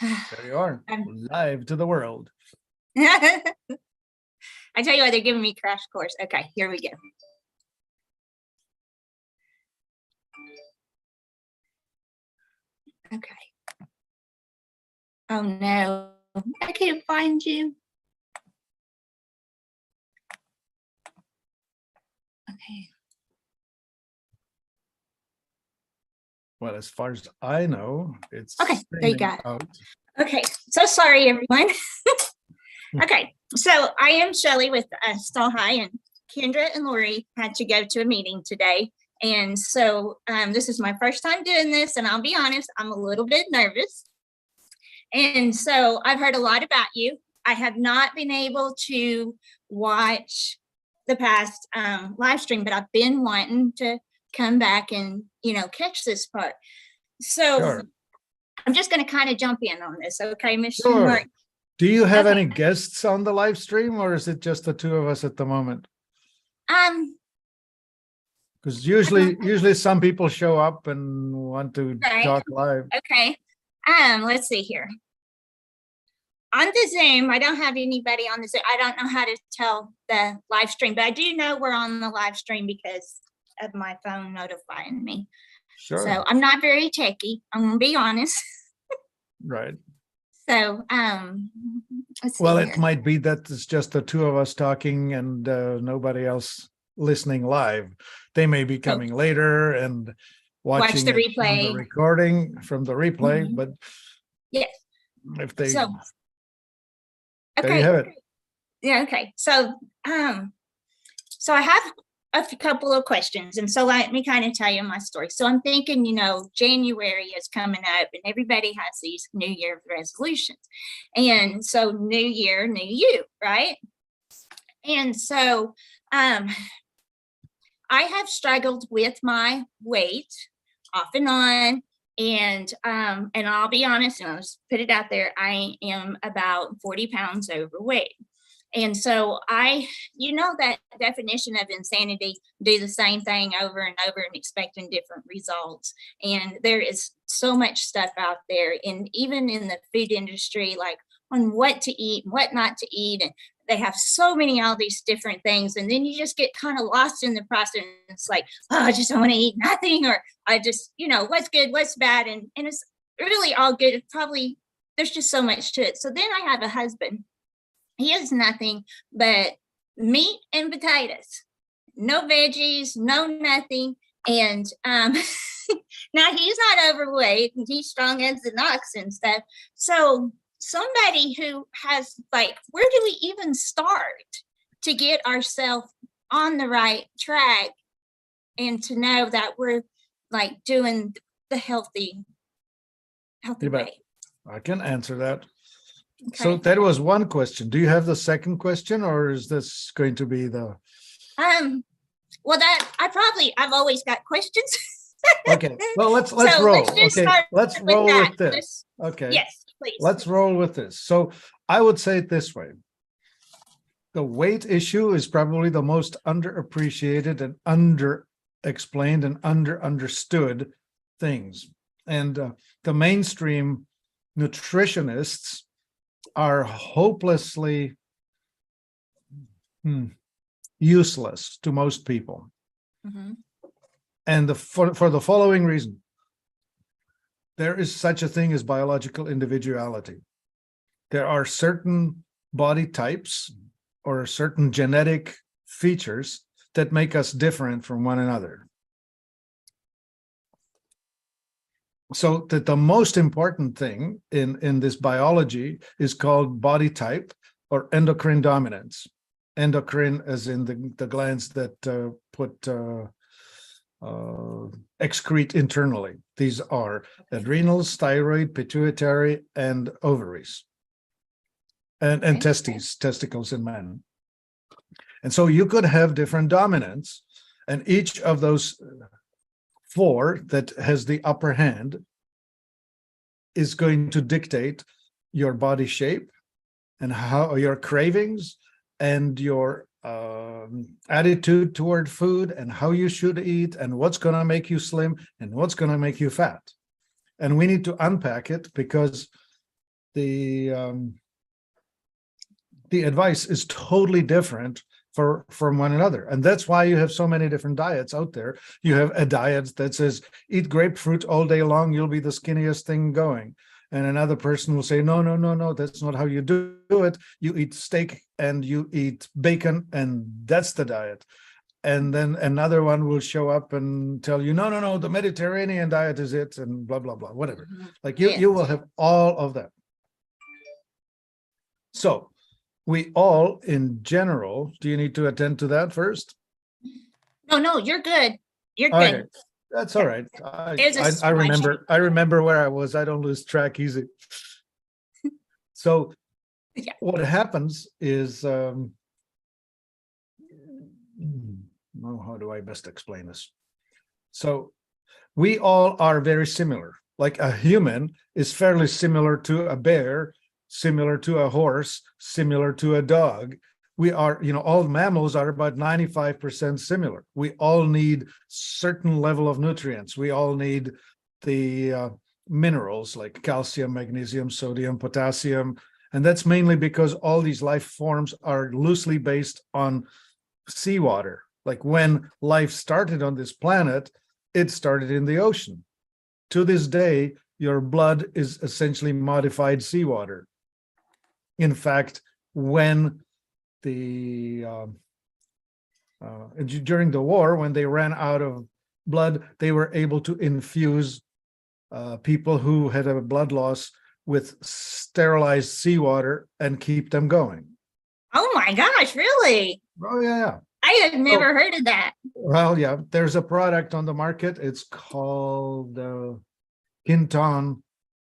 There you are, live to the world. I tell you what, they're giving me crash course. Okay, here we go. Okay. Oh no, I can't find you. Okay. Well, as far as I know, it's okay. There you go. Out. Okay, so sorry, everyone. Okay, so I am Shelly with Stall High, and Kendra and Lori had to go to a meeting today. And so this is my first time doing this, and I'll be honest, I'm a little bit nervous. And so I've heard a lot about you. I have not been able to watch the past live stream, but I've been wanting to come back and, catch this part. So sure. I'm just going to kind of jump in on this. Okay, Mr. Sure. Mark. Do you have any guests on the live stream, or is it just the two of us at the moment? Because usually some people show up and want to talk live. Okay. Let's see here. On the Zoom, I don't have anybody on the Zoom. I don't know how to tell the live stream, but I do know we're on the live stream because of my phone notifying me. Sure. So I'm not very techie. I'm gonna be honest. Right. So well, it might be that it's just the two of us talking and nobody else listening live. They may be coming later and watching the replay, from the recording from the replay. But yes, if they there you have it. Yeah. Okay. So so I have a couple of questions, and so let me kind of tell you my story. So I'm thinking, January is coming up, and everybody has these New Year resolutions, and so New Year, new you, right? And so I have struggled with my weight off and on, and I'll be honest, and I'll just put it out there, I am about 40 pounds overweight. And so that definition of insanity, do the same thing over and over and expecting different results. And there is so much stuff out there, and even in the food industry, like on what to eat, what not to eat. And they have so many, all these different things. And then you just get kind of lost in the process. It's like, oh, I just don't want to eat nothing, or I just, what's good, what's bad. And it's really all good. It's probably, there's just so much to it. So then I have a husband. He is nothing but meat and potatoes, no veggies, no nothing. And now he's not overweight, and he's strong as an ox and stuff. So somebody who has, where do we even start to get ourselves on the right track and to know that we're doing the healthy way? I can answer that. Okay. So that was one question. Do you have the second question, or is this going to be the? Well, I've always got questions. Okay. Well, let's roll. Let's roll with this. Okay. Yes, please. Let's roll with this. So I would say it this way. The weight issue is probably the most underappreciated and underexplained and understood things. And the mainstream nutritionists are hopelessly useless to most people. Mm-hmm. And for the following reason: there is such a thing as biological individuality. There are certain body types or certain genetic features that make us different from one another. So that the most important thing in this biology is called body type or endocrine dominance. Endocrine as in the glands that excrete internally. These are adrenals, thyroid, pituitary, and ovaries, and testicles in men. And so you could have different dominants, and each of those four that has the upper hand is going to dictate your body shape and how your cravings and your attitude toward food and how you should eat and what's going to make you slim and what's going to make you fat. And we need to unpack it, because the advice is totally different from one another. And that's why you have so many different diets out there. You have a diet that says, eat grapefruit all day long, you'll be the skinniest thing going. And another person will say, no, no, no, no, that's not how you do it. You eat steak and you eat bacon, and that's the diet. And then another one will show up and tell you, no, no, no, the Mediterranean diet is it, and blah, blah, blah, whatever. Like you will have all of that. So we all, in general, do you need to attend to that first? No, you're good. You're Okay, good. that's all right. There's a I remember where I was. I don't lose track easy. So Yeah. what happens is, how do I best explain this? So we all are very similar. Like a human is fairly similar to a bear, similar to a horse, similar to a dog. We are, all mammals are about 95% similar. We all need certain level of nutrients. We all need the minerals like calcium, magnesium, sodium, potassium. And that's mainly because all these life forms are loosely based on seawater. Like when life started on this planet, it started in the ocean. To this day, your blood is essentially modified seawater. In fact, when during the war, when they ran out of blood, they were able to infuse people who had a blood loss with sterilized seawater and keep them going. Oh my gosh, really? Oh, yeah. I had never heard of that. Well, yeah, there's a product on the market. It's called Quinton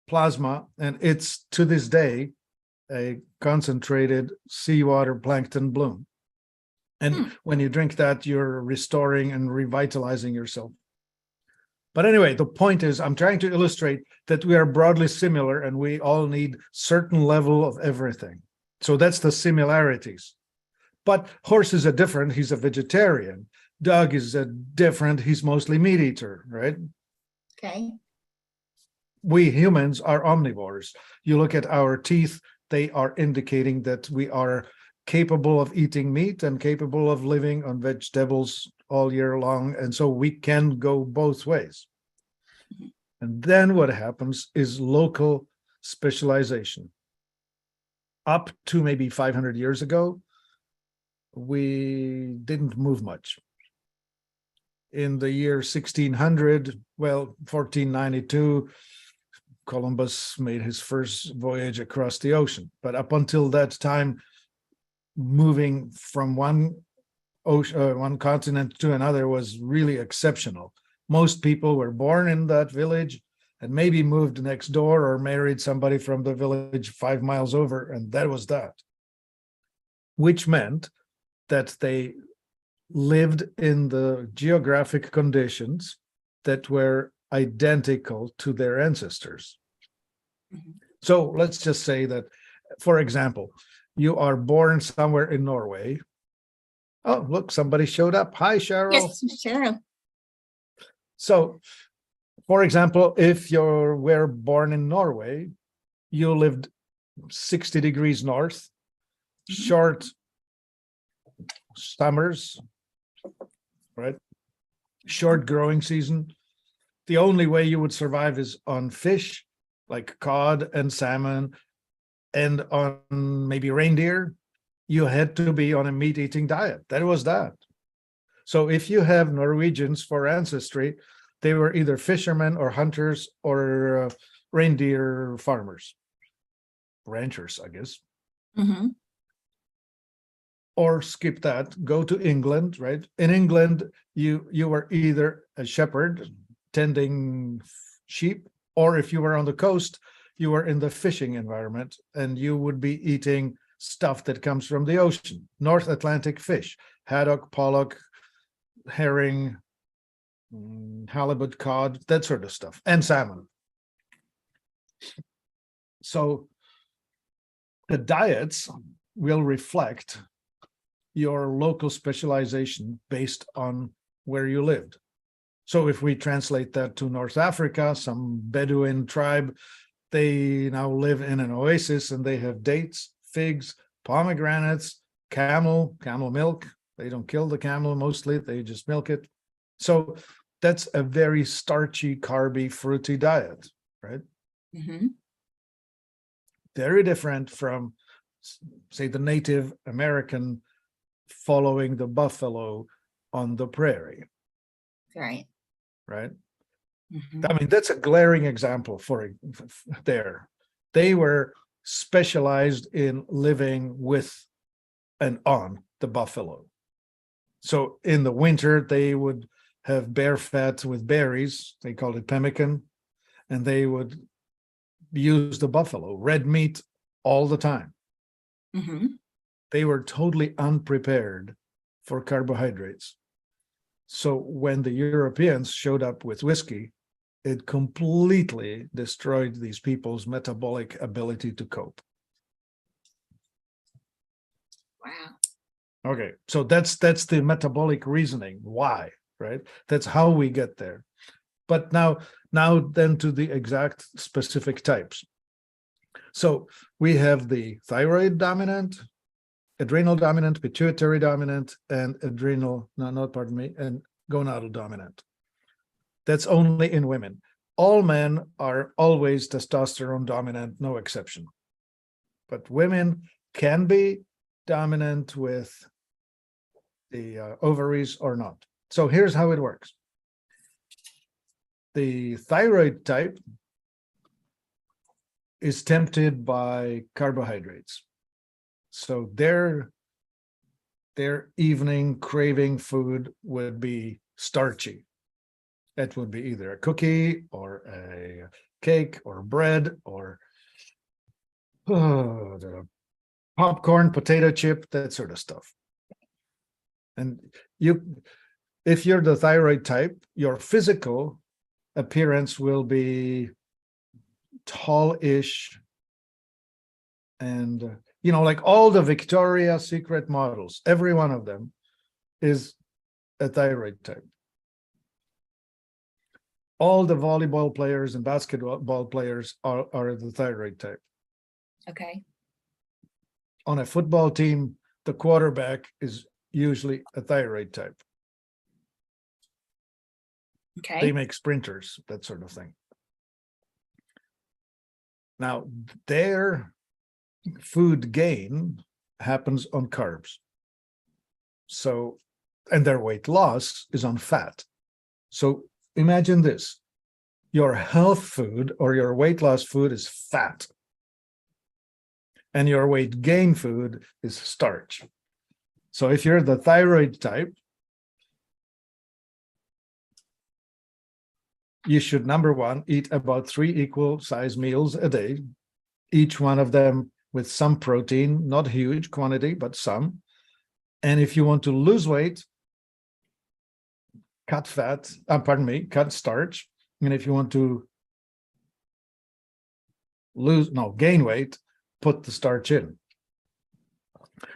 Plasma, and it's to this day a concentrated seawater plankton bloom. And when you drink that, you're restoring and revitalizing yourself. But anyway, the point is, I'm trying to illustrate that we are broadly similar and we all need certain level of everything. So that's the similarities. But horse is a different, he's a vegetarian. Dog is a different, he's mostly meat eater, right? Okay. We humans are omnivores. You look at our teeth, they are indicating that we are capable of eating meat and capable of living on vegetables all year long. And so we can go both ways. And then what happens is local specialization. Up to maybe 500 years ago, we didn't move much. In the year 1600, 1492, Columbus made his first voyage across the ocean. But up until that time, moving from one continent to another was really exceptional. Most people were born in that village and maybe moved next door or married somebody from the village 5 miles over, and that was that. Which meant that they lived in the geographic conditions that were identical to their ancestors. So let's just say that, for example, you are born somewhere in Norway. Oh, look, somebody showed up. Hi, Cheryl. Yes, Cheryl. So, for example, if you were born in Norway, you lived 60 degrees north, short summers, right? Short growing season. The only way you would survive is on fish, like cod and salmon, and on maybe reindeer. You had to be on a meat-eating diet. That was that. So if you have Norwegians for ancestry, they were either fishermen or hunters or reindeer farmers, ranchers, I guess. Mm-hmm. Or skip that, go to England, right? In England, you were either a shepherd tending sheep, or if you were on the coast, you were in the fishing environment and you would be eating stuff that comes from the ocean, North Atlantic fish, haddock, pollock, herring, halibut, cod, that sort of stuff, and salmon. So the diets will reflect your local specialization based on where you lived. So if we translate that to North Africa, some Bedouin tribe They now live in an oasis and they have dates, figs, pomegranates, camel milk. They don't kill the camel mostly, they just milk it. So that's a very starchy, carby, fruity diet, right? Mhm. Very different from, say, the Native American following the buffalo on the prairie, Right. right? Mhm. I mean, that's a glaring example for there. They were specialized in living with and on the buffalo. So in the winter, they would have bear fat with berries. They called it pemmican, and they would use the buffalo, red meat all the time. Mhm. They were totally unprepared for carbohydrates. So when the Europeans showed up with whiskey, it completely destroyed these people's metabolic ability to cope. Wow. Okay, so that's the metabolic reasoning. Why, right? That's how we get there. But now then to the exact specific types. So we have the thyroid dominant, adrenal dominant, pituitary dominant, and and gonadal dominant. That's only in women. All men are always testosterone dominant, no exception. But women can be dominant with the ovaries or not. So here's how it works. The thyroid type is tempted by carbohydrates. So their evening craving food would be starchy. It would be either a cookie or a cake or bread or the popcorn, potato chip, that sort of stuff. And if you're the thyroid type, your physical appearance will be tall-ish, and like all the Victoria's Secret models, every one of them is a thyroid type. All the volleyball players and basketball players are the thyroid type. Okay. On a football team, the quarterback is usually a thyroid type. They Okay. make sprinters, that sort of thing. Now, their food gain happens on carbs. So, and their weight loss is on fat. So imagine this: your health food or your weight loss food is fat, and your weight gain food is starch. So if you're the thyroid type, you should, number one, eat about 3 equal size meals a day, each one of them with some protein, not huge quantity, but some. And if you want to lose weight, cut cut starch. And if you want to gain weight, put the starch in.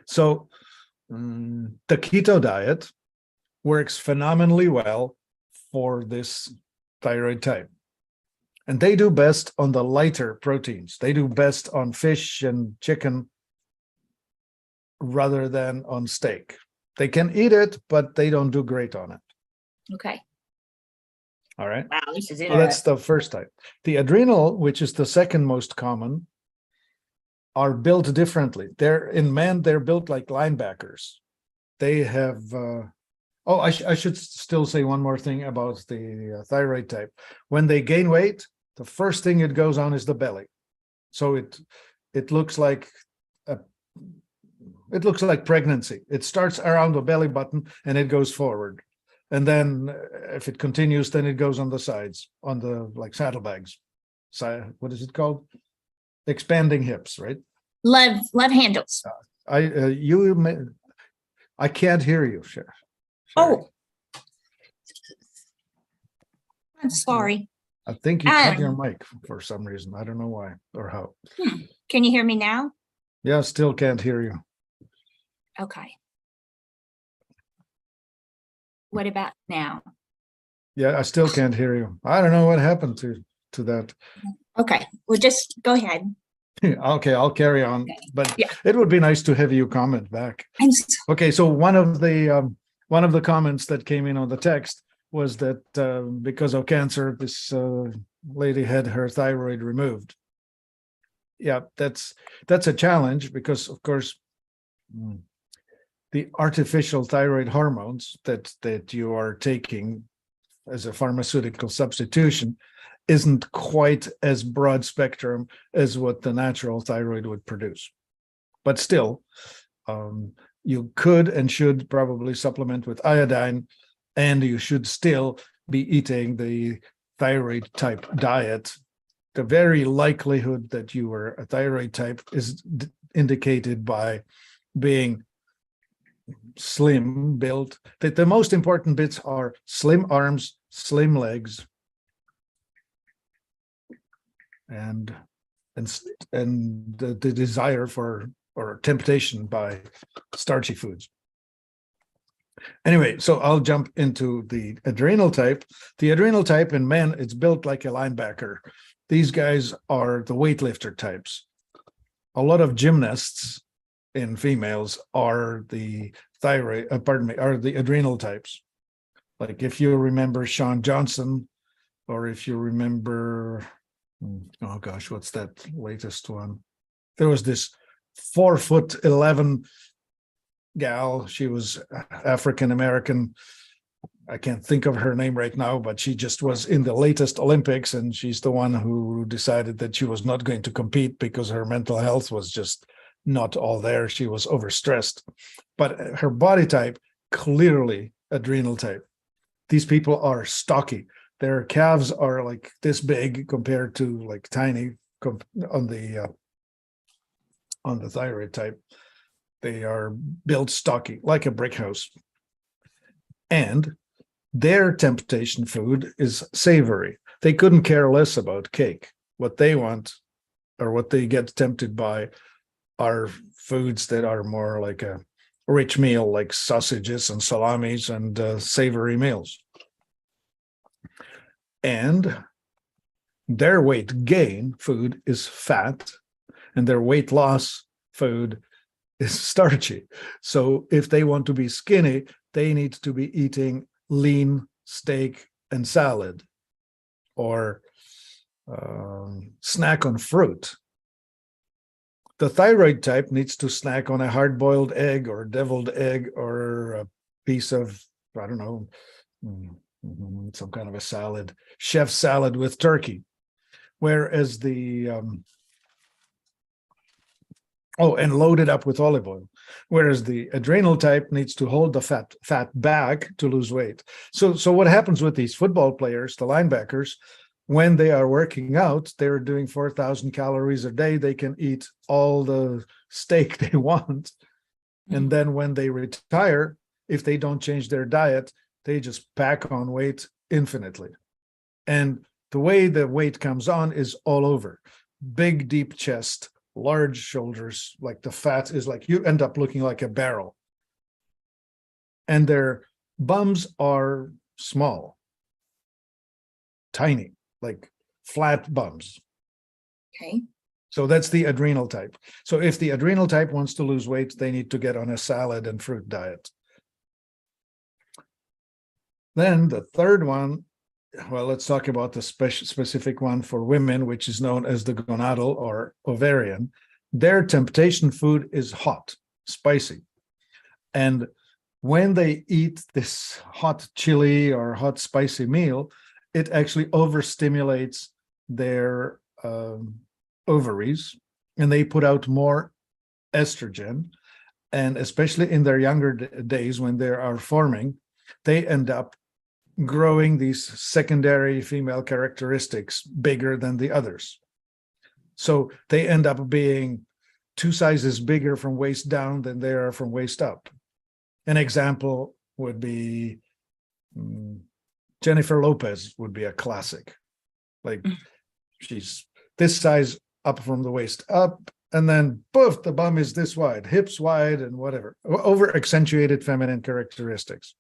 So the keto diet works phenomenally well for this thyroid type. And they do best on the lighter proteins. They do best on fish and chicken rather than on steak. They can eat it, but they don't do great on it. Okay. All right. Wow, this is So interesting. that's the first type. The adrenal, which is the second most common, are built differently. They're built like linebackers. They have I should still say one more thing about the thyroid type. When they gain weight, the first thing it goes on is the belly. So it looks like pregnancy. It starts around the belly button and it goes forward. And then if it continues, then it goes on the sides, on the like saddlebags. So what is it called? Expanding hips, right? Love handles. I can't hear you, Sherry. Oh, I'm sorry. I think you cut your mic for some reason. I don't know why or how. Can you hear me now? Yeah, still can't hear you. Okay. What about now? Yeah, I still can't hear you. I don't know what happened to that. Okay, well, just go ahead. Okay, I'll carry on, Okay. but Yeah. it would be nice to have you comment back. I'm so, Okay, so one of the comments that came in on the text was that because of cancer, this lady had her thyroid removed. Yeah, that's a challenge because, of course, the artificial thyroid hormones that you are taking as a pharmaceutical substitution isn't quite as broad spectrum as what the natural thyroid would produce. But still, you could and should probably supplement with iodine, and you should still be eating the thyroid type diet. The very likelihood that you are a thyroid type is indicated by being slim built. That the most important bits are slim arms, slim legs, and the desire for or temptation by starchy foods. Anyway, so I'll jump into the adrenal type. The adrenal type in men, it's built like a linebacker. These guys are the weightlifter types. A lot of gymnasts in females are the are the adrenal types. Like if you remember Shawn Johnson, or if you remember, oh gosh, what's that latest one? There was this 4'11" gal. She was African American. I can't think of her name right now, but she just was in the latest Olympics, and she's the one who decided that she was not going to compete because her mental health was just not all there. She was overstressed. But her body type, clearly adrenal type. These people are stocky. Their calves are like this big compared to like tiny on the thyroid type. They are built stocky, like a brick house. And their temptation food is savory. They couldn't care less about cake. What they want, or what they get tempted by, are foods that are more like a rich meal, like sausages and salamis and savory meals. And their weight gain food is fat, and their weight loss food is starchy. So if they want to be skinny, they need to be eating lean steak and salad, or snack on fruit. The thyroid type needs to snack on a hard-boiled egg or deviled egg or a piece of, I don't know, some kind of a salad, chef salad with turkey. Whereas the and load it up with olive oil. Whereas the adrenal type needs to hold the fat back to lose weight. So what happens with these football players, the linebackers, when they are working out, they're doing 4,000 calories a day. They can eat all the steak they want. And then when they retire, if they don't change their diet, they just pack on weight infinitely. And the way the weight comes on is all over. Big, deep chest, large shoulders, like the fat is like, you end up looking like a barrel. And their bums are small, tiny, like flat bums. okay. So that's the adrenal type. So if the adrenal type wants to lose weight, they need to get on a salad and fruit diet. Then the third one, well, let's talk about the specific one for women, which is known as the gonadal or ovarian. Their temptation food is hot, spicy. And when they eat this hot chili or hot spicy meal, it actually overstimulates their ovaries, and they put out more estrogen. And especially in their younger days, when they are forming, they end up growing these secondary female characteristics bigger than the others. So they end up being 2 sizes bigger from waist down than they are from waist up. An example would be Jennifer Lopez would be a classic. Like she's this size up from the waist up, and then poof, the bum is this wide, hips wide, and whatever. Over accentuated feminine characteristics.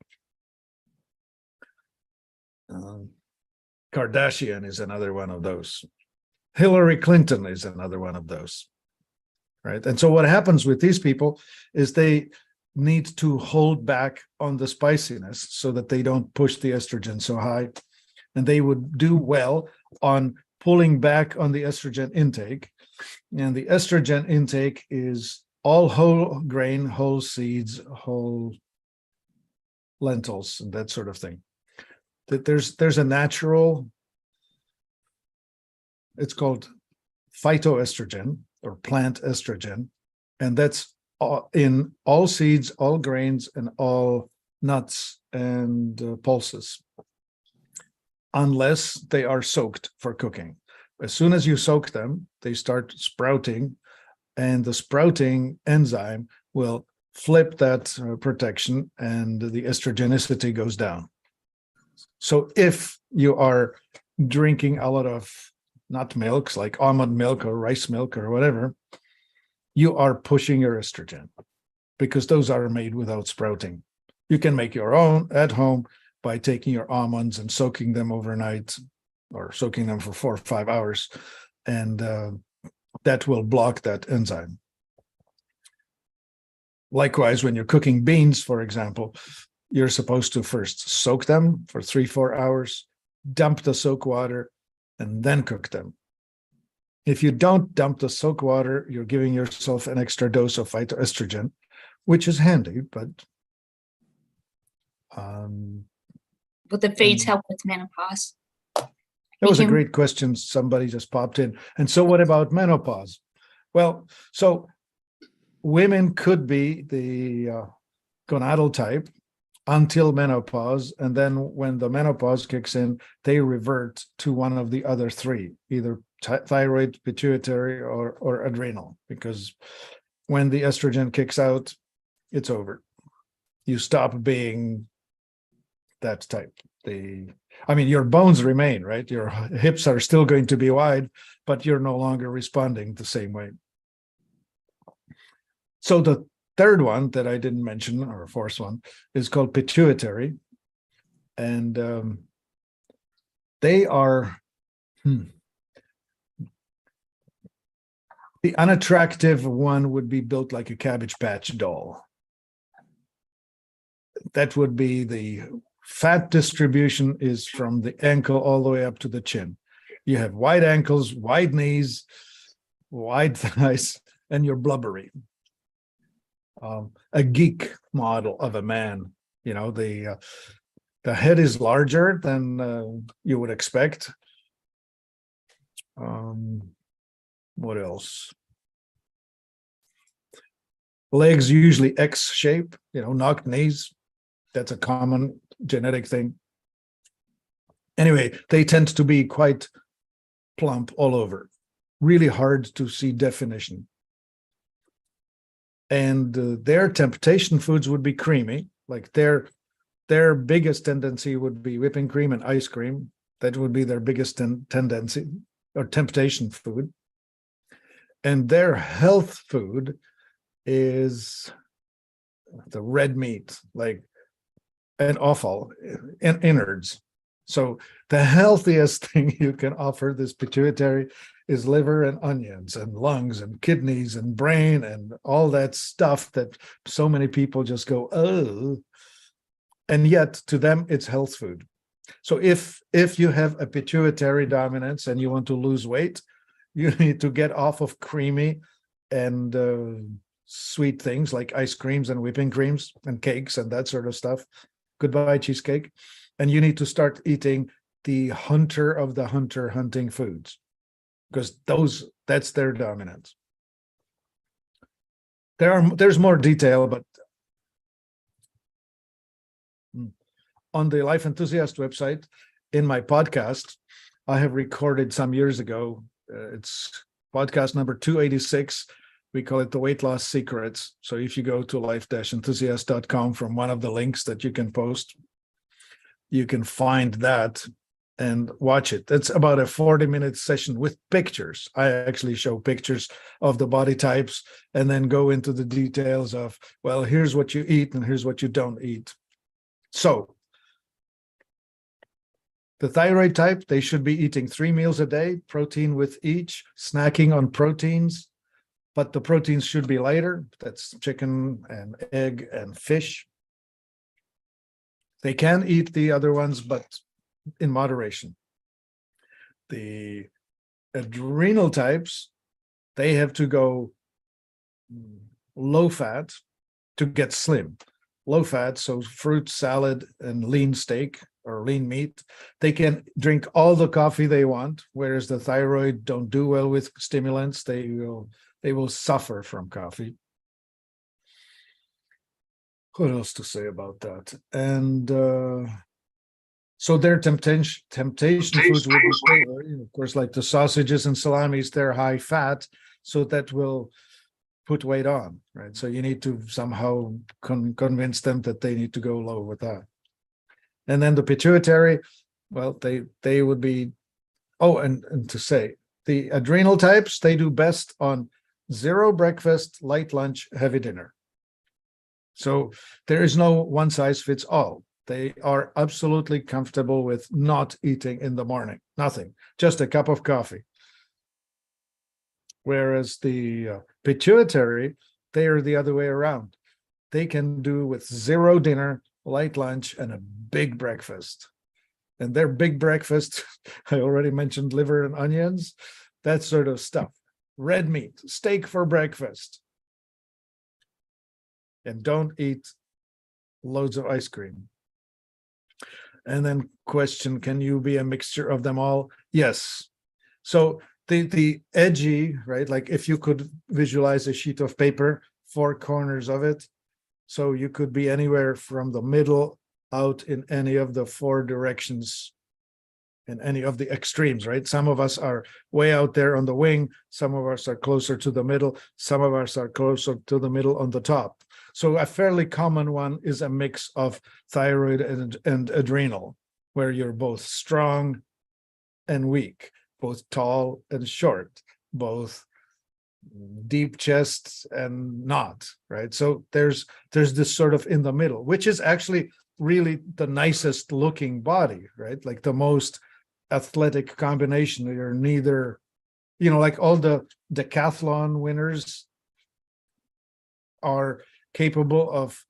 Kardashian is another one of those. Hillary Clinton is another one of those, right? And so what happens with these people is they need to hold back on the spiciness so that they don't push the estrogen so high. And they would do well on pulling back on the estrogen intake. And the estrogen intake is all whole grain, whole seeds, whole lentils, and that sort of thing. That there's a natural, it's called phytoestrogen or plant estrogen, and that's in all seeds, all grains, and all nuts and pulses, unless they are soaked for cooking. As soon as you soak them, they start sprouting, and the sprouting enzyme will flip that protection, and the estrogenicity goes down. So if you are drinking a lot of nut milks like almond milk or rice milk or whatever, you are pushing your estrogen because those are made without sprouting. You can make your own at home by taking your almonds and soaking them overnight or soaking them for 4 or 5 hours, and that will block that enzyme. Likewise, when you're cooking beans, for example, you're supposed to first soak them for 3-4 hours, dump the soak water, and then cook them. If you don't dump the soak water, you're giving yourself an extra dose of phytoestrogen, which is handy, but Will the foods help with menopause? that was a great question. Somebody just popped in. And so what about menopause? Well, so women could be the gonadal type until menopause. And then when the menopause kicks in, they revert to one of the other three, either thyroid, pituitary, or adrenal, because when the estrogen kicks out, it's over. You stop being that type. I mean, your bones remain, right? Your hips are still going to be wide, but you're no longer responding the same way. So the third one that I didn't mention, or fourth one, is called pituitary. And they are the unattractive one would be built like a Cabbage Patch doll. That would be the fat distribution is from the ankle all the way up to the chin. You have wide ankles, wide knees, wide thighs, and you're blubbery. A geek model of a man. You know, the head is larger than you would expect. What else? Legs usually X shape, knocked knees. That's a common genetic thing. Anyway, they tend to be quite plump all over, really hard to see definition. And their temptation foods would be creamy, like their biggest tendency would be whipping cream and ice cream. That would be their biggest tendency or temptation food. And their health food is the red meat, like an offal, innards. So the healthiest thing you can offer this pituitary is liver and onions and lungs and kidneys and brain and all that stuff that so many people just go, oh. And yet to them, it's health food. So if you have a pituitary dominance and you want to lose weight, you need to get off of creamy and sweet things like ice creams and whipping creams and cakes and that sort of stuff. Goodbye cheesecake. And you need to start eating the hunter of the hunter hunting foods, because that's their dominance. There's more detail, but on the Life Enthusiast website, in my podcast, I have recorded some years ago. It's podcast number 286. We call it the Weight Loss Secrets. So if you go to life-enthusiast.com from one of the links that you can post, you can find that and watch it. It's about a 40-minute session with pictures. I actually show pictures of the body types and then go into the details of, well, here's what you eat and here's what you don't eat. So The thyroid type, they should be eating 3 meals a day, protein with each, snacking on proteins, but the proteins should be lighter. That's chicken and egg and fish. They can eat the other ones, but in moderation. The adrenal types, they have to go low fat to get slim. Low fat, so fruit, salad, and lean steak or lean meat. They can drink all the coffee they want, whereas the thyroid don't do well with stimulants. They will suffer from coffee. What else to say about that? And so their temptation foods will be flavored, of course, like the sausages and salamis, they're high fat, so that will put weight on, right? So you need to somehow convince them that they need to go low with that. And then the pituitary, well, they would be, and to say, the adrenal types, they do best on 0 breakfast, light lunch, heavy dinner. So there is no one size fits all. They are absolutely comfortable with not eating in the morning, nothing, just a cup of coffee. Whereas the pituitary, they are the other way around. They can do with 0 dinner, light lunch, and a big breakfast. And their big breakfast, I already mentioned liver and onions, that sort of stuff. Red meat, steak for breakfast. And don't eat loads of ice cream. And then question, can you be a mixture of them all? Yes. So the edgy, right? Like if you could visualize a sheet of paper, 4 corners of it. So you could be anywhere from the middle out in any of the 4 directions, in any of the extremes, right? Some of us are way out there on the wing. Some of us are closer to the middle. Some of us are closer to the middle on the top. So a fairly common one is a mix of thyroid and adrenal, where you're both strong and weak, both tall and short, both deep chest and not, right? So there's this sort of in the middle, which is actually really the nicest looking body, right? Like the most athletic combination. You're neither, like all the decathlon winners are capable of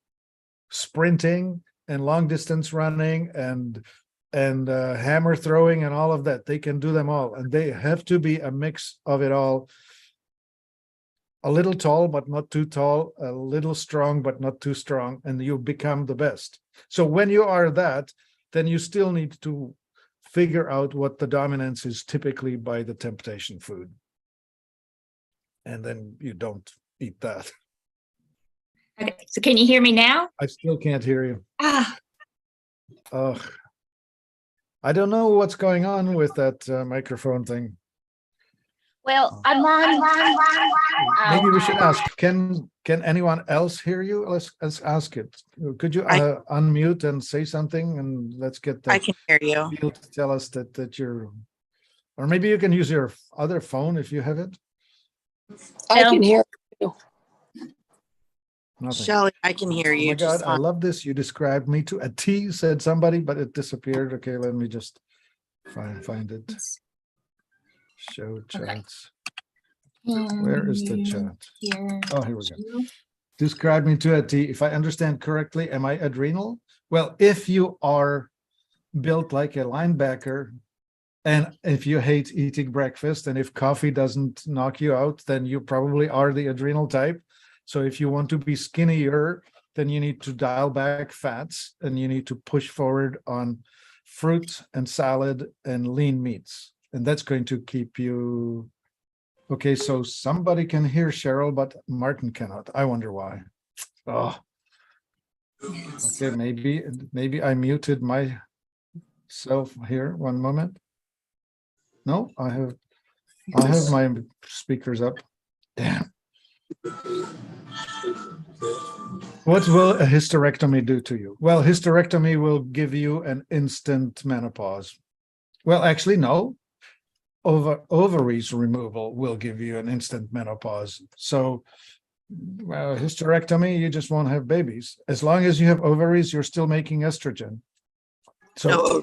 sprinting and long distance running and hammer throwing and all of that. They can do them all, and they have to be a mix of it all. A little tall but not too tall, a little strong but not too strong, and you become the best. So when you are that, then you still need to figure out what the dominance is, typically by the temptation food, and then you don't eat that. Okay, so can you hear me now? I still can't hear you. Ah, I don't know what's going on with that microphone thing. well, I'm on. Maybe we should ask, can anyone else hear you? Let's ask it. Could you unmute and say something, and let's get that. I can hear you. You to tell us that you're, or maybe you can use your other phone if you have it. I can hear you. Nothing. Shelly, I can hear Oh you. my God, just I love this. You described me to a T, said somebody, but it disappeared. Okay, let me just find it. Show chats. Where is the chat? Oh, here we go. Describe me to a T. If I understand correctly, am I adrenal? Well, if you are built like a linebacker, and if you hate eating breakfast, and if coffee doesn't knock you out, then you probably are the adrenal type. So if you want to be skinnier, then you need to dial back fats, and you need to push forward on fruit and salad and lean meats. And that's going to keep you. Okay, so somebody can hear Cheryl, but Martin cannot. I wonder why. Oh, okay, maybe I muted myself here. One moment. No, I have my speakers up. Damn. What will a hysterectomy do to you? Well, hysterectomy will give you an instant menopause. Well, actually, no. Ovaries removal will give you an instant menopause. So, hysterectomy, you just won't have babies. As long as you have ovaries, you're still making estrogen. So, no.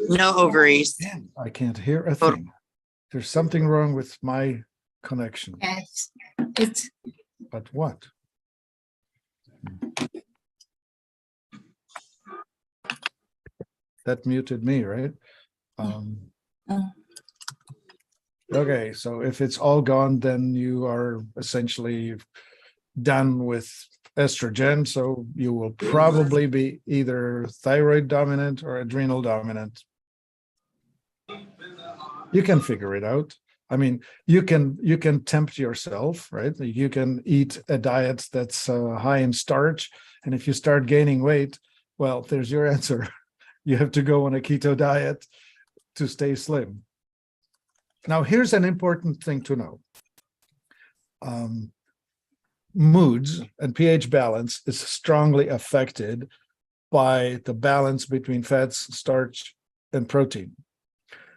No ovaries. Damn, I can't hear a Total. thing. There's something wrong with my connection, Yes, it's, but what? That muted me, right? Oh. Okay, so if it's all gone, then you are essentially done with estrogen. So you will probably be either thyroid dominant or adrenal dominant. You can figure it out. I mean, you can tempt yourself, right? You can eat a diet that's high in starch, and if you start gaining weight, well, there's your answer. You have to go on a keto diet to stay slim. Now, here's an important thing to know. Moods and pH balance is strongly affected by the balance between fats, starch, and protein.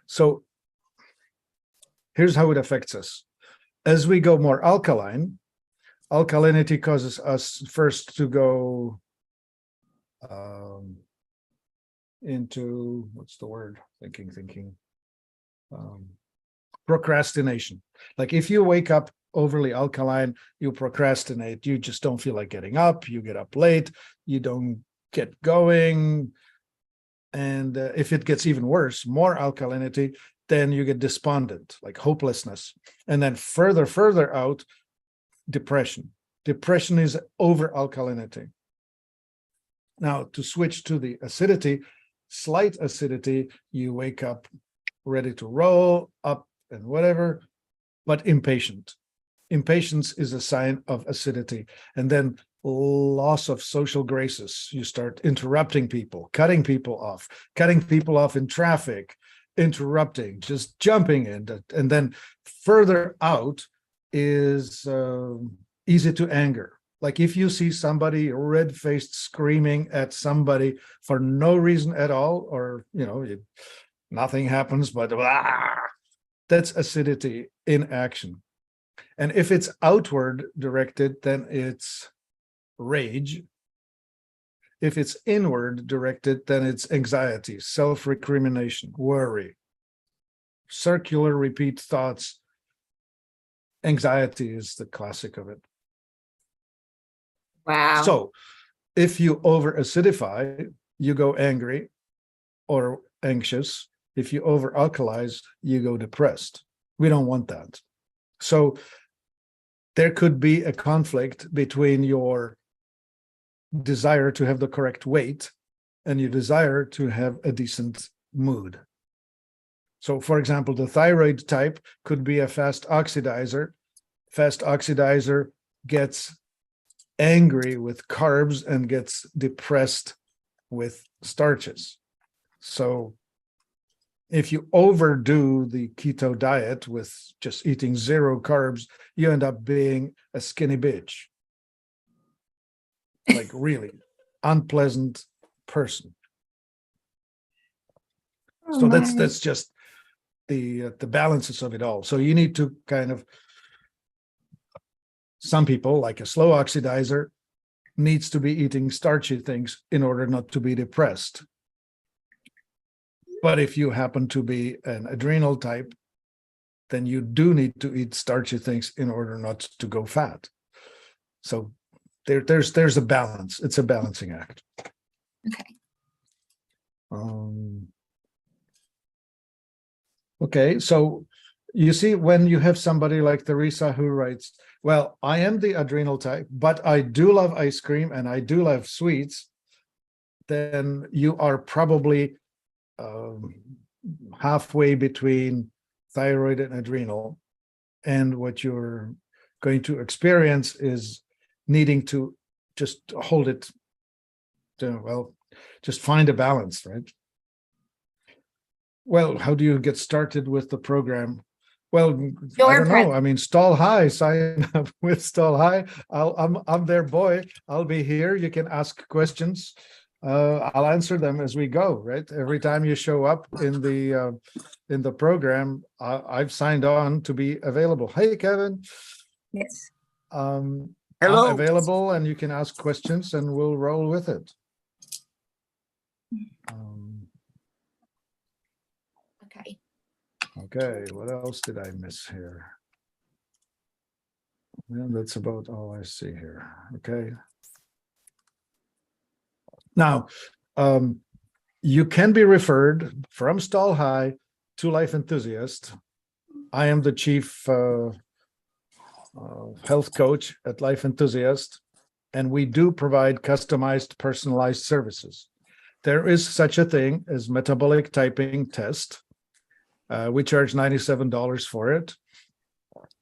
So here's how it affects us. As we go more alkaline, alkalinity causes us first to go into, what's the word? Thinking. Procrastination. Like if you wake up overly alkaline, you procrastinate. You just don't feel like getting up. You get up late. You don't get going. And if it gets even worse, more alkalinity, then you get despondent, like hopelessness. And then further out, depression. Depression is over alkalinity. Now, to switch to the acidity, slight acidity, you wake up ready to roll, up and whatever, but impatient. Impatience is a sign of acidity. And then loss of social graces. You start interrupting people, cutting people off in traffic, interrupting, just jumping in. And then further out is easy to anger. Like if you see somebody red-faced screaming at somebody for no reason at all, or, nothing happens, but that's acidity in action. And if it's outward directed, then it's rage. If it's inward directed, then it's anxiety, self-recrimination, worry, circular repeat thoughts. Anxiety is the classic of it. wow. So if you over-acidify, you go angry or anxious. If you over-alkalize, you go depressed. We don't want that. So there could be a conflict between your desire to have the correct weight and your desire to have a decent mood. So, for example, the thyroid type could be a fast oxidizer. Fast oxidizer gets angry with carbs and gets depressed with starches. So if you overdo the keto diet with just eating 0 carbs, you end up being a skinny bitch. Like really unpleasant person. Oh, So my. that's just the balances of it all. So you need to kind of, some people, like a slow oxidizer, needs to be eating starchy things in order not to be depressed. But if you happen to be an adrenal type, then you do need to eat starchy things in order not to go fat. So there's a balance. It's a balancing act. Okay. Okay, so you see, when you have somebody like Teresa who writes, well, I am the adrenal type, but I do love ice cream and I do love sweets, then you are probably halfway between thyroid and adrenal. And what you're going to experience is needing to just hold it to, well, just find a balance, right? Well, how do you get started with the program? Well, I don't know. I mean, Stall High, sign up with Stall High. I'm their boy. I'll be here. You can ask questions. I'll answer them as we go, right? Every time you show up in the program, I've signed on to be available. Hey, Kevin. Yes. Hello. I'm available and you can ask questions and we'll roll with it. Okay. Okay, what else did I miss here? Well, that's about all I see here. Okay. Now, you can be referred from Stall High to Life Enthusiast. I am the chief health coach at Life Enthusiast, and we do provide customized, personalized services. There is such a thing as metabolic typing test. We charge $97 for it.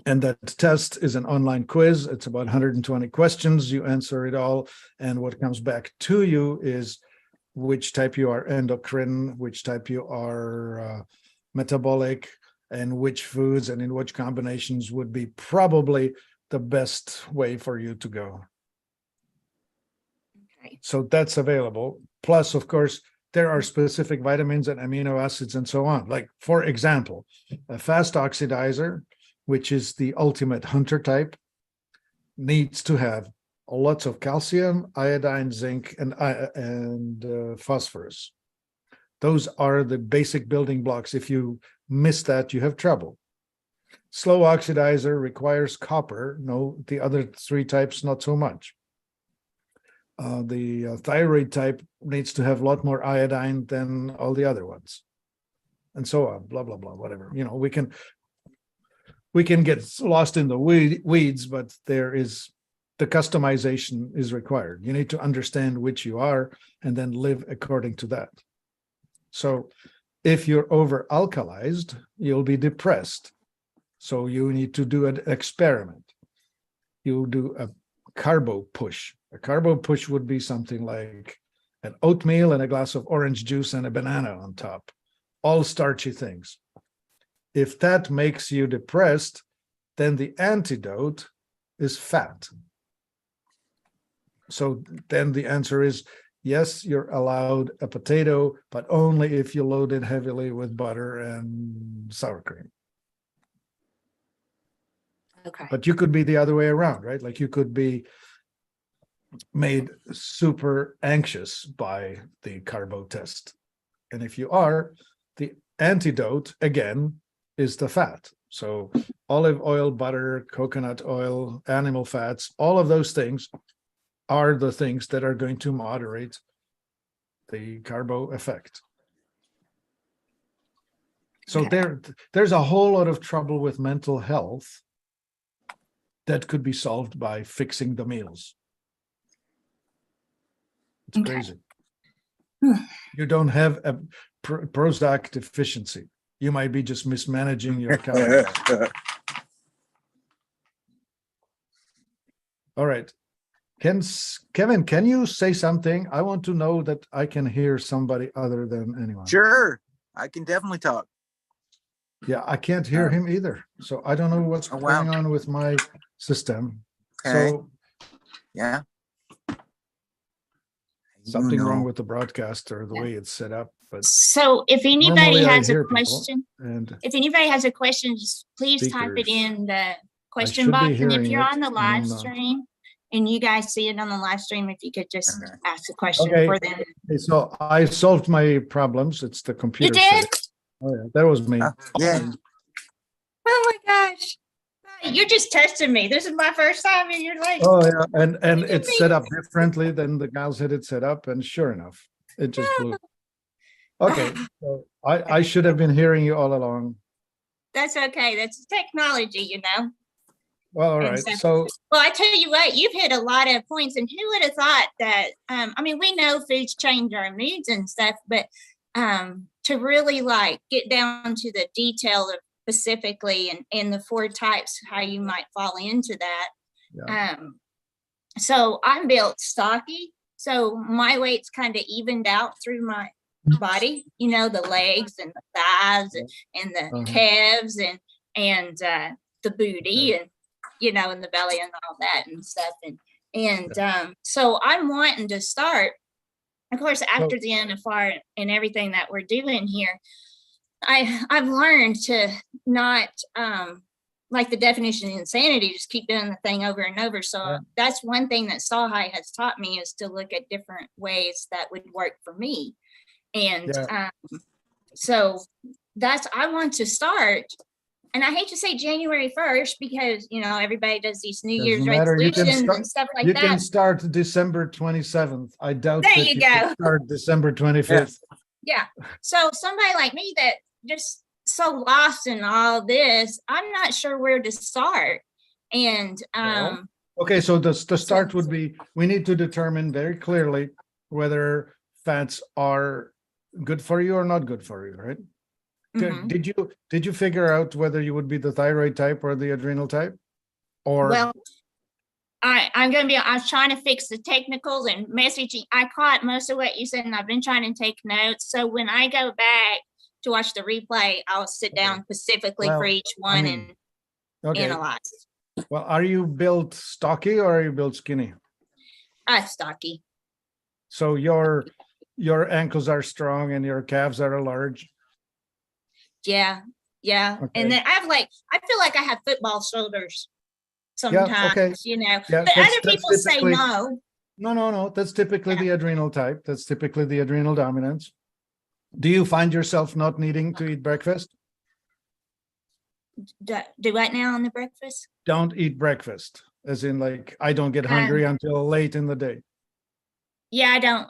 And that test is an online quiz. It's about 120 questions. You answer it all. And what comes back to you is which type you are endocrine, which type you are metabolic, and which foods and in which combinations would be probably the best way for you to go. Okay. So that's available. Plus, of course, there are specific vitamins and amino acids and so on. Like, for example, a fast oxidizer, which is the ultimate hunter type, needs to have lots of calcium, iodine, zinc, and phosphorus. Those are the basic building blocks. If you miss that, you have trouble. Slow oxidizer requires copper. No, the other three types, not so much. The thyroid type needs to have a lot more iodine than all the other ones, and so on, blah, blah, blah, whatever. You know, we can get lost in the weeds, but the customization is required. You need to understand which you are and then live according to that. So if you're over alkalized, you'll be depressed. So you need to do an experiment. You do a carbo push. A carbo push would be something like an oatmeal and a glass of orange juice and a banana on top, all starchy things. If that makes you depressed, then the antidote is fat. So then the answer is, yes, you're allowed a potato, but only if you load it heavily with butter and sour cream. Okay. But you could be the other way around, right? Like you could be made super anxious by the carbo test. And if you are, the antidote, again, is the fat. So olive oil, butter, coconut oil, animal fats, all of those things are the things that are going to moderate the carbo effect. So Okay. there's a whole lot of trouble with mental health that could be solved by fixing the meals. It's Okay. crazy. You don't have a Prozac deficiency. You might be just mismanaging your calories. All right. Kevin, can you say something? I want to know that I can hear somebody other than anyone. Sure, I can definitely talk. Yeah, I can't hear him either. So I don't know what's Oh, wow. going on with my system. Okay. So Yeah. something wrong with with the broadcast or the Yeah. way it's set up. But So if anybody normally I has a hear people, question, and if anybody has a question, just please type it Speakers. in the question should be box. And if hearing you're it, on the and live I'm not. stream and you guys see it on the live stream, if you could just Okay. ask a question Okay. for them. Okay, so I solved my problems. It's the You computer. did? setting. Oh yeah, that was me. yeah. Oh my gosh. You're just testing me. This is my first time and you're like, Oh yeah, and Look at it's me. set up differently than the gals had it set up, and sure enough, it just blew. Okay, so I should have been hearing you all along. that's okay. That's technology, you know. Well, all And right. so- So Well, I tell you what, you've hit a lot of points, and who would have thought that? I mean, we know foods change our moods and stuff, but to really like get down to the detail of specifically and the four types, how you might fall into that. yeah, So I'm built stocky, so my weight's kind of evened out through my body. You know, the legs and the thighs and the Uh-huh. calves and the booty and you know, in the belly and all that and stuff. And so I'm wanting to start, of course, after the NFR and everything that we're doing here, I've learned to not like the definition of insanity, just keep doing the thing over and over. So Yeah. that's one thing that Sahai has taught me is to look at different ways that would work for me. And Yeah. so I want to start. And I hate to say January 1st because, everybody does these New Doesn't Year's matter. You can resolutions start- and stuff like You can that. start December 27th. I doubt There that you you can go. start December 25th. Yeah. So somebody like me that just so lost in all this, I'm not sure where to start. And Well, Okay, so the start would be, we need to determine very clearly whether fats are good for you or not good for you, right? mhm. Did you figure out whether you would be the thyroid type or the adrenal type? Or Well, I was trying to fix the technicals and messaging. I caught most of what you said and I've been trying to take notes. So when I go back to watch the replay, I'll sit Okay. down specifically for Well, each one mean, and okay, analyze. well, are you built stocky or are you built skinny? Stocky. So your ankles are strong and your calves are large. Yeah. Yeah. Okay. And then I feel like I have football shoulders Yeah, sometimes, okay. Yeah, but that's other people say typically- no. No. That's typically Yeah. the adrenal type. That's typically the adrenal dominance. Do you find yourself not needing to eat breakfast? Do what now on the breakfast? Don't eat breakfast, as in like, I don't get hungry until late in the day. Yeah,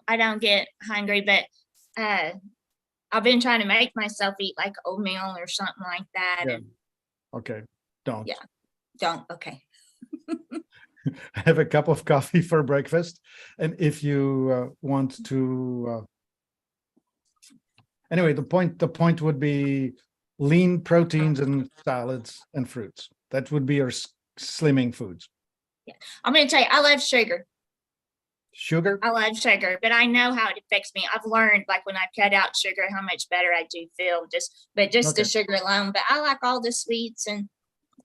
I don't get hungry, but I've been trying to make myself eat like oatmeal or something like that. Yeah. And Okay, don't. don't, okay. Have a cup of coffee for breakfast. And if you want to, anyway, the point would be lean proteins and salads and fruits. That would be your slimming foods. I'm gonna tell you, I love sugar. Sugar? I love sugar, but I know how it affects me. I've learned like when I cut out sugar, how much better I do feel just Okay. the sugar alone. But I like all the sweets and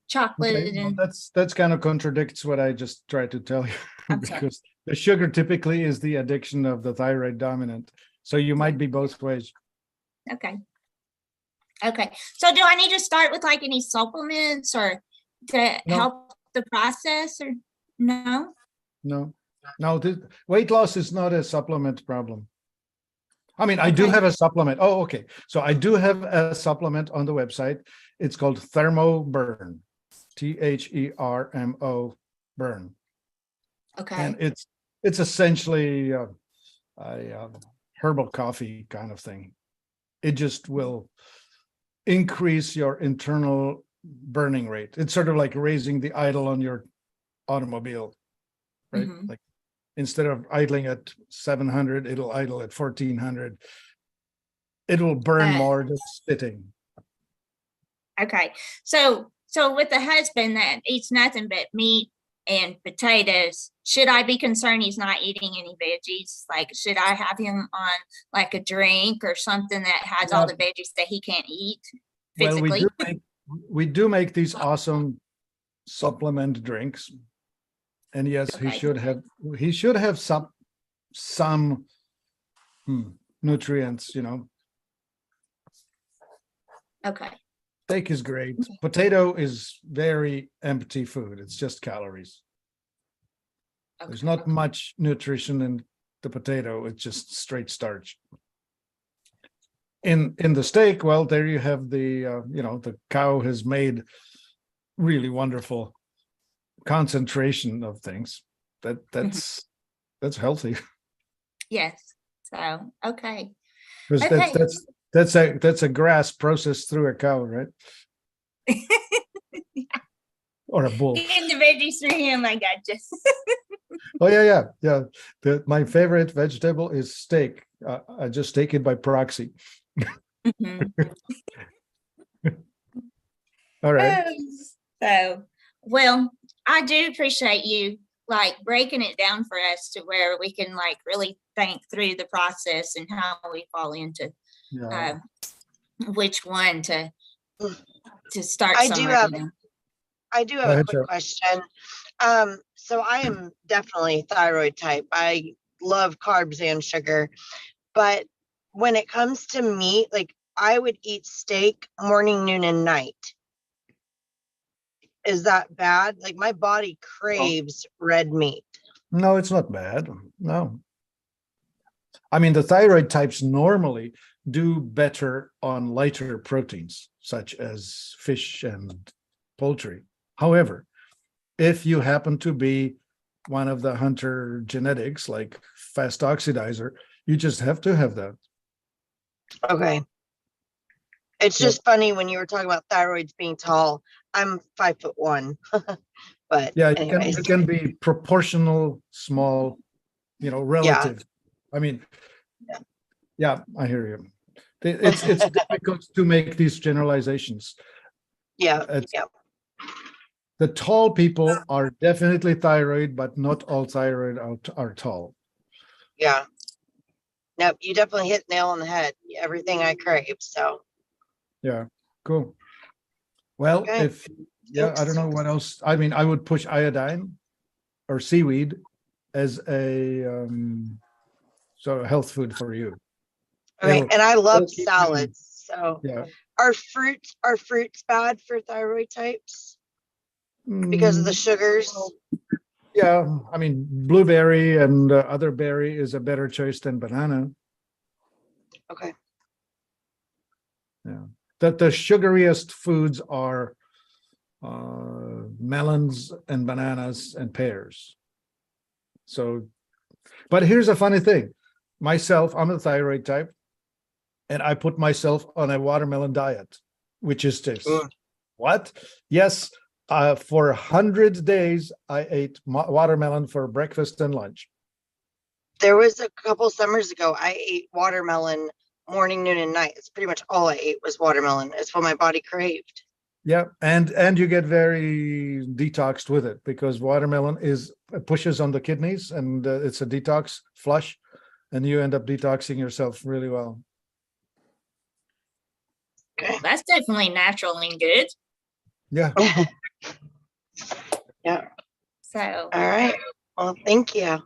chocolate Okay, well, and that's kind of contradicts what I just tried to tell you. I'm sorry. Because the sugar typically is the addiction of the thyroid dominant. So you might be both ways. Okay. Okay. So do I need to start with like any supplements or to No. help the process or no? No, the weight loss is not a supplement problem. I mean, I do have a supplement. Oh, okay. So I do have a supplement on the website. It's called Thermo Burn, THERMO Burn. Okay. And it's essentially a herbal coffee kind of thing. It just will increase your internal burning rate. It's sort of like raising the idle on your automobile, right? Mhm. Like instead of idling at 700, it'll idle at 1400. It will burn more just sitting. Okay. So with the husband that eats nothing but meat and potatoes, should I be concerned he's not eating any veggies? Like, should I have him on like a drink or something that has all the veggies that he can't eat Well, physically? we do make these awesome supplement drinks. And yes, Okay. he should have some nutrients, Okay. Steak is great. Potato is very empty food. It's just calories. There's not much nutrition in the potato. It's just straight starch. In the steak, well, there you have the cow has made really wonderful concentration of things. That's healthy. Yes. So, okay. Because Okay. that's a grass processed through a cow, right? Or a bull. Getting the veggies through him, I got you. Oh yeah. My favorite vegetable is steak. I just take it by proxy. Mhm. All right. So, well, I do appreciate you like breaking it down for us to where we can like really think through the process and how we fall into Yeah. which one to start. I do have- somewhere, I do Go have a ahead, quick Cheryl. question. So I am definitely thyroid type. I love carbs and sugar, but when it comes to meat, like I would eat steak morning, noon, and night. Is that bad? Like my body craves red meat. No, it's not bad. No. I mean, the thyroid types normally do better on lighter proteins, such as fish and poultry. However, if you happen to be one of the hunter genetics, like fast oxidizer, you just have to have that. Okay. It's Yep. just funny when you were talking about thyroids being tall. I'm 5'1", but Yeah, anyways, it can be proportional, small, relative. I mean, yeah, I hear you. It's difficult to make these generalizations. yeah, It's- yeah, The tall people are definitely thyroid, but not all thyroid are tall. yeah. Nope, you definitely hit nail on the head. Everything I crave. So Yeah, cool. Well, Okay. I don't know what else. I mean, I would push iodine or seaweed as a sort of health food for you. okay, It'll- and I love it'll keep you- salads. So Yeah. are fruits bad for thyroid types because of the sugars? Yeah, I mean, blueberry and other berry is a better choice than banana. Okay. Yeah, that the sugariest foods are melons and bananas and pears. So, but here's a funny thing. Myself, I'm a thyroid type, and I put myself on a watermelon diet, which is this. What? Yes, for 100 days, I ate watermelon for breakfast and lunch. There was a couple summers ago, I ate watermelon morning, noon, and night. It's pretty much all I ate was watermelon. It's what my body craved. Yeah, and you get very detoxed with it because watermelon pushes on the kidneys, and it's a detox flush, and you end up detoxing yourself really well. Okay. That's definitely natural and good. Yeah. Yeah. So, All right. Well, thank you.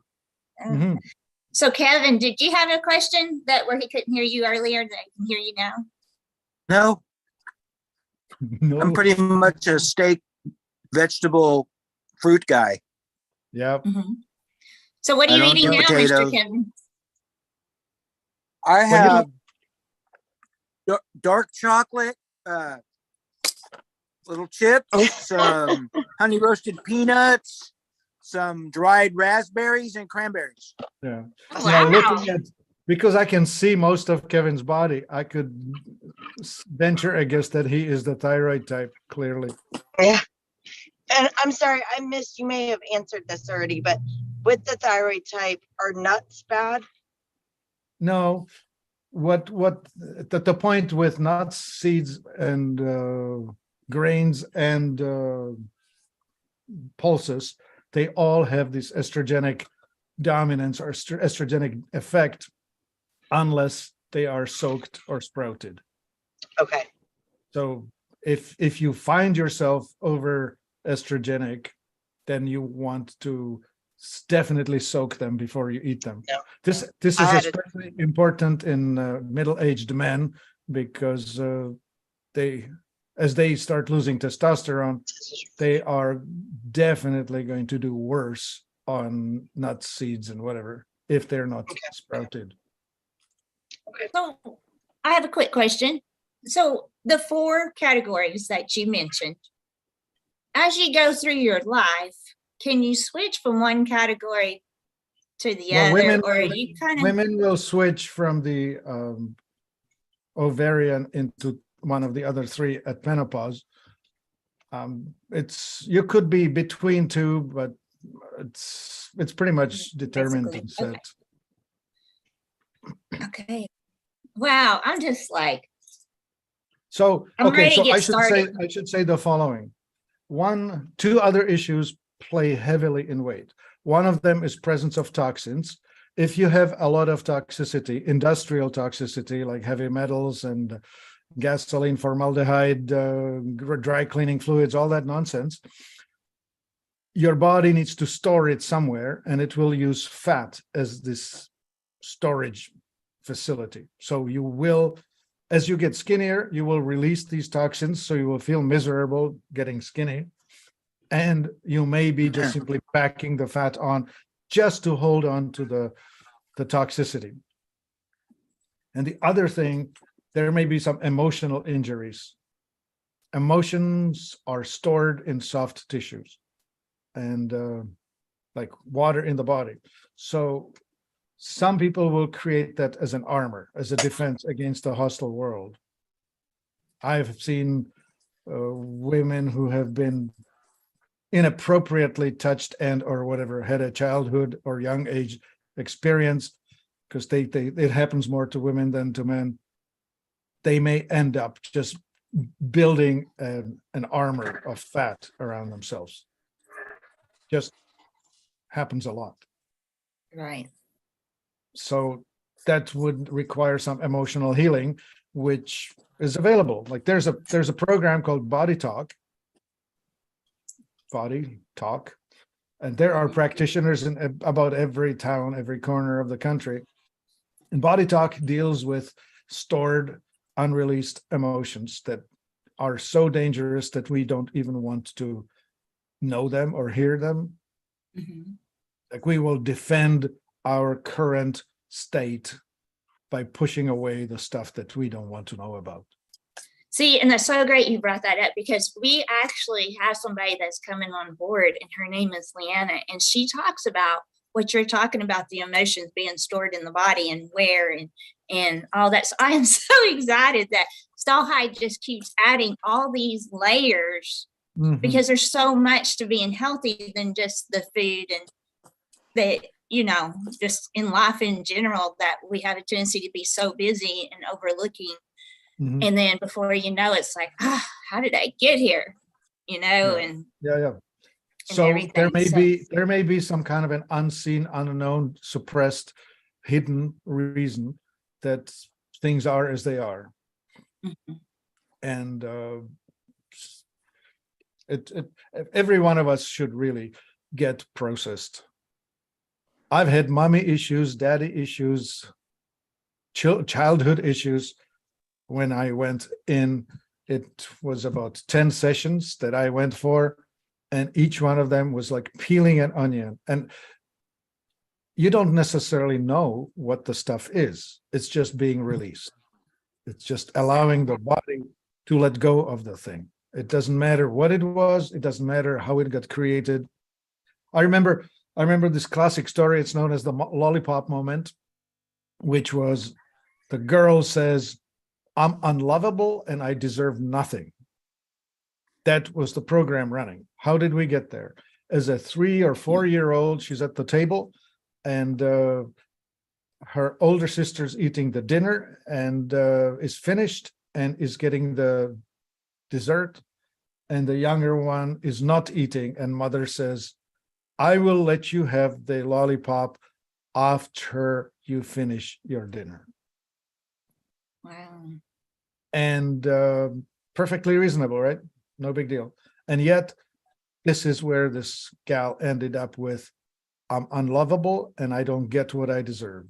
Mhm. so Kevin, did you have a question that where he couldn't hear you earlier that I can hear you now? No, No. I'm pretty much a steak, vegetable, fruit guy. Yeah. So what are I you don't eating do now, Mr. potatoes. Kevin? I Well, you have dark chocolate, little chips, some honey roasted peanuts, some dried raspberries and cranberries. Yeah. Oh, Now wow. looking at, because I can see most of Kevin's body, I could venture a guess that he is the thyroid type, clearly. Yeah. And I'm sorry, I missed, you may have answered this already, but with the thyroid type, are nuts bad? No, what the point with nuts, seeds, and grains and pulses, they all have this estrogenic dominance or estrogenic effect unless they are soaked or sprouted. Okay. So if you find yourself over estrogenic, then you want to definitely soak them before you eat them. Yeah. This is I had especially important in middle-aged men because as they start losing testosterone, they are definitely going to do worse on nuts, seeds, and whatever if they're not sprouted. So I have a quick question. So the 4 categories that you mentioned, as you go through your life, can you switch from one category to the Well, other, or are you kind of women will switch from the ovarian into one of the other 3 at menopause. You could be between 2, but it's pretty much determined and Basically, set. okay? Wow, I'm just like, So I'm okay, ready to so get I started. should say the following. 2 other issues play heavily in weight. One of them is presence of toxins. If you have a lot of toxicity, industrial toxicity like heavy metals and gasoline, formaldehyde, dry cleaning fluids, all that nonsense, your body needs to store it somewhere, and it will use fat as this storage facility. So you will, as you get skinnier, you will release these toxins, so you will feel miserable getting skinny. And you may be just simply packing the fat on just to hold on to the toxicity. And the other thing, there may be some emotional injuries. Emotions are stored in soft tissues and like water in the body. So some people will create that as an armor, as a defense against a hostile world. I've seen women who have been inappropriately touched and or whatever, had a childhood or young age experience, because it happens more to women than to men. They may end up just building an armor of fat around themselves. Just happens a lot. Right. So that would require some emotional healing, which is available. Like there's a program called Body Talk, and there are practitioners in about every town, every corner of the country. And Body Talk deals with stored, unreleased emotions that are so dangerous that we don't even want to know them or hear them. Like we will defend our current state by pushing away the stuff that we don't want to know about. See, and that's so great you brought that up, because we actually have somebody that's coming on board, and her name is Leanna, and she talks about what you're talking about, the emotions being stored in the body and where and all that. So I am so excited that Stallhide just keeps adding all these layers, because there's so much to being healthy than just the food and the, just in life in general, that we have a tendency to be so busy and overlooking. And then before you know, it's like, how did I get here? And so everything. there may be some kind of an unseen, unknown, suppressed, hidden reason that things are as they are. And every one of us should really get processed. I've had mommy issues, daddy issues, childhood issues. When I went in, it was about 10 sessions that I went for, and each one of them was like peeling an onion. And you don't necessarily know what the stuff is. It's just being released. It's just allowing the body to let go of the thing. It doesn't matter what it was. It doesn't matter how it got created. I remember this classic story. It's known as the lollipop moment, which was the girl says, "I'm unlovable and I deserve nothing." That was the program running. How did we get there? As a 3 or 4-year-old, she's at the table, and her older sister's eating the dinner and is finished and is getting the dessert. And the younger one is not eating. And mother says, "I will let you have the lollipop after you finish your dinner." Wow. And perfectly reasonable, right? No big deal. And yet, this is where this gal ended up with, "I'm unlovable and I don't get what I deserve."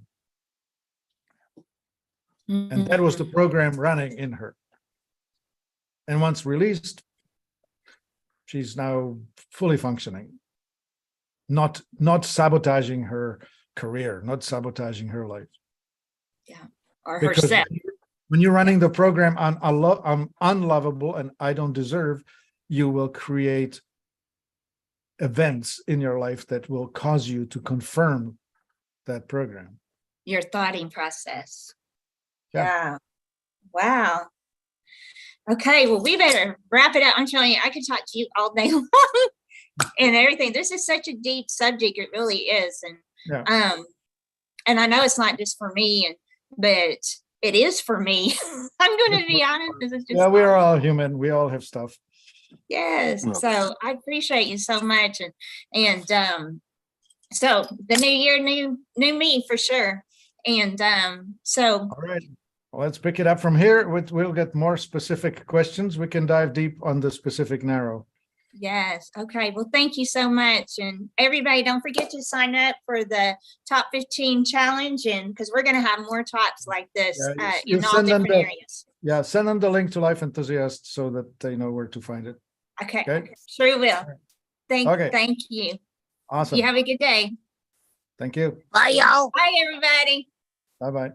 And that was the program running in her. And once released, she's now fully functioning, not sabotaging her career, not sabotaging her life. Or Because herself. when you're running the program on I'm unlovable and I don't deserve, you will create events in your life that will cause you to confirm that program. Your thoughting process. Yeah. Yeah. Wow. Okay, well, we better wrap it up. I'm telling you, I could talk to you all day long and everything. This is such a deep subject. It really is. And I know it's not just for me, but it is for me. I'm going to be honest. This is just We're all human. We all have stuff. Yes. So I appreciate you so much. And so the new year, new me for sure. And so All right. Well, let's pick it up from here. We'll get more specific questions. We can dive deep on the specific narrow. yes. Okay. Well, thank you so much. And everybody, don't forget to sign up for the top 15 challenge. And because we're going to have more talks like this you in all send them different the- areas. Yeah, send them the link to Life Enthusiast so that they know where to find it. Okay. Okay. Sure will. Okay. Thank you. Awesome. You have a good day. Thank you. Bye, y'all. Bye, everybody. Bye-bye.